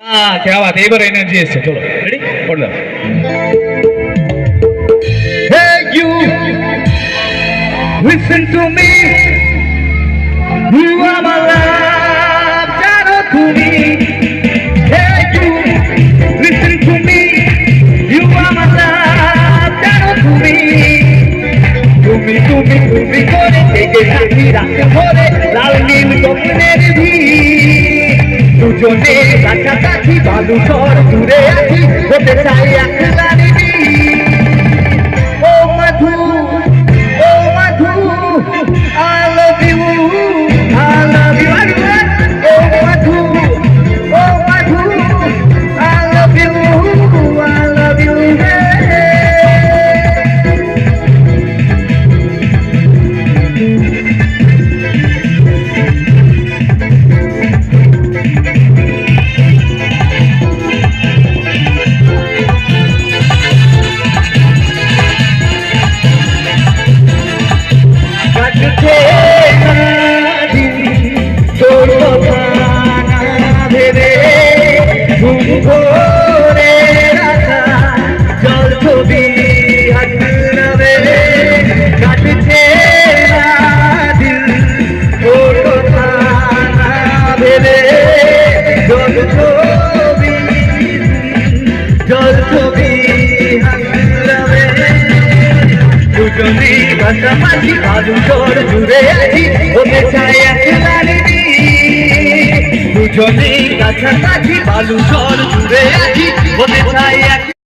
क्या बात है, एक बार एनर्जी है, चलो रेडी पढ़ लो। Hey you, listen to me, you are my love, jano tumi. Hey you, listen to me, you are my love, jano tumi. তুমি করে থেকে রাখি রাখতে ভরে লাল নীল স্বপ্নের ভিড় দুজনে কাছাকাছি বালু ঘর দূরে আছি হতে চাই একলা নিবি ও মধু I love you I love you O Madhu I love you পাশাপাশি আলু জোর জুড়ে আছি ওকে চাই একলা নিবি দুজনেই কাছাকাছি বালু জল জুড়ে আছি ওকে চাই